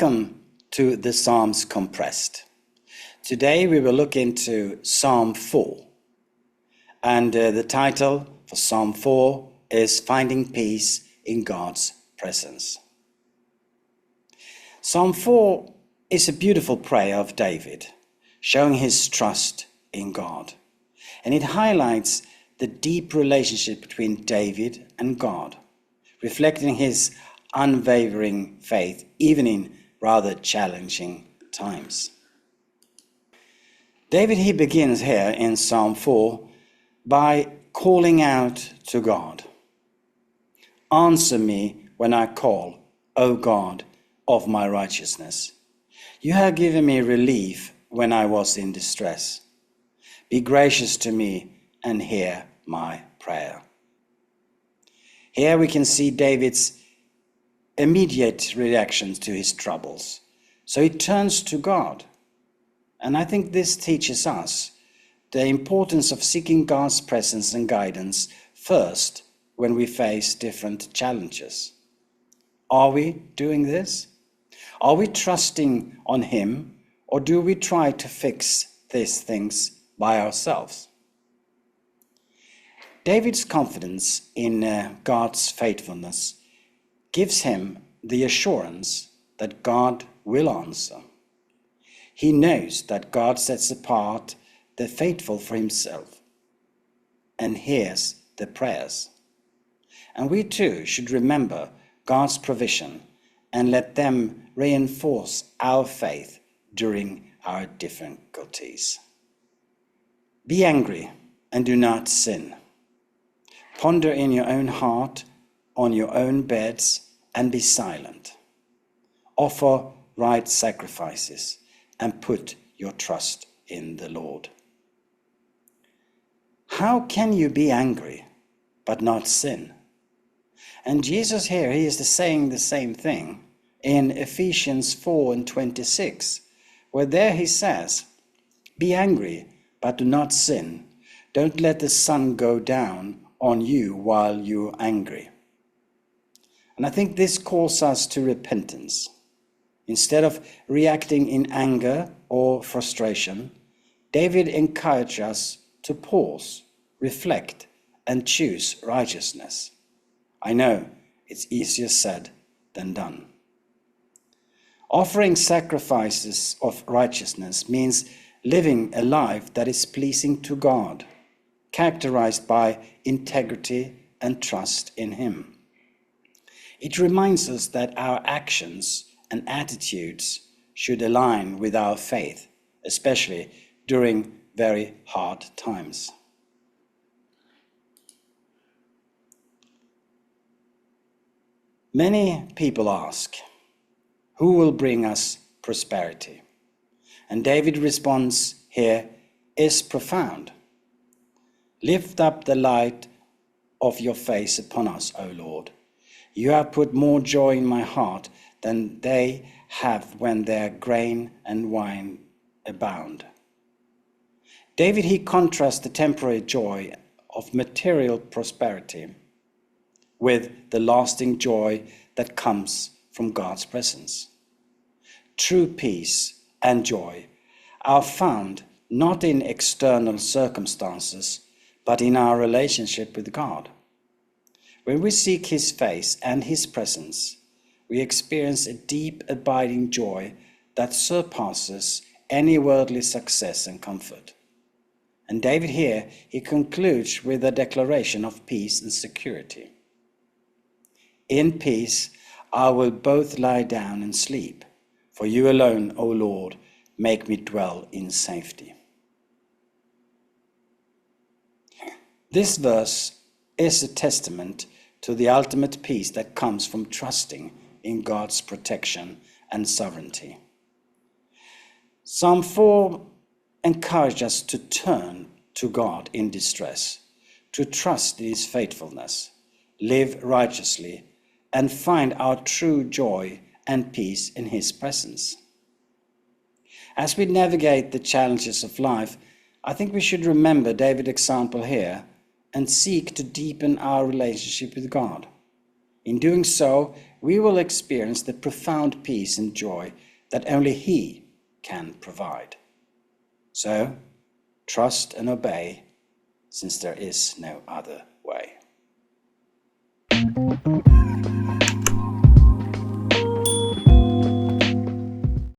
Welcome to the Psalms Compressed. Today we will look into Psalm 4. And the title for Psalm 4 is Finding Peace in God's Presence. Psalm 4 is a beautiful prayer of David, showing his trust in God. And it highlights the deep relationship between David and God, reflecting his unwavering faith, even in rather challenging times. David, he begins here in Psalm 4 by calling out to God. Answer me when I call, O God of my righteousness. You have given me relief when I was in distress. Be gracious to me and hear my prayer. Here we can see David's immediate reactions to his troubles. So he turns to God. And I think this teaches us the importance of seeking God's presence and guidance first when we face different challenges. Are we doing this? Are we trusting on Him, or do we try to fix these things by ourselves? David's confidence in God's faithfulness gives him the assurance that God will answer. He knows that God sets apart the faithful for Himself and hears the prayers. And we too should remember God's provision and let them reinforce our faith during our difficulties. Be angry and do not sin. Ponder in your own heart, on your own beds, and be silent. Offer right sacrifices and put your trust in the Lord. How can you be angry but not sin? And Jesus here, he is saying the same thing in Ephesians 4:26, where there he says, be angry but do not sin. Don't let the sun go down on you while you're angry. And I think this calls us to repentance. Instead of reacting in anger or frustration, David encourages us to pause, reflect, and choose righteousness. I know it's easier said than done. Offering sacrifices of righteousness means living a life that is pleasing to God, characterized by integrity and trust in Him. It reminds us that our actions and attitudes should align with our faith, especially during very hard times. Many people ask, who will bring us prosperity? And David's response here is profound. Lift up the light of your face upon us, O Lord. You have put more joy in my heart than they have when their grain and wine abound. David, he contrasts the temporary joy of material prosperity with the lasting joy that comes from God's presence. True peace and joy are found not in external circumstances, but in our relationship with God. When we seek His face and His presence, we experience a deep, abiding joy that surpasses any worldly success and comfort. And David here, he concludes with a declaration of peace and security. In peace, I will both lie down and sleep, for you alone, O Lord, make me dwell in safety. This verse is a testament to the ultimate peace that comes from trusting in God's protection and sovereignty. Psalm 4 encourages us to turn to God in distress, to trust in His faithfulness, live righteously, and find our true joy and peace in His presence. As we navigate the challenges of life, I think we should remember David's example here and seek to deepen our relationship with God. In doing so, we will experience the profound peace and joy that only He can provide. So, trust and obey, since there is no other way.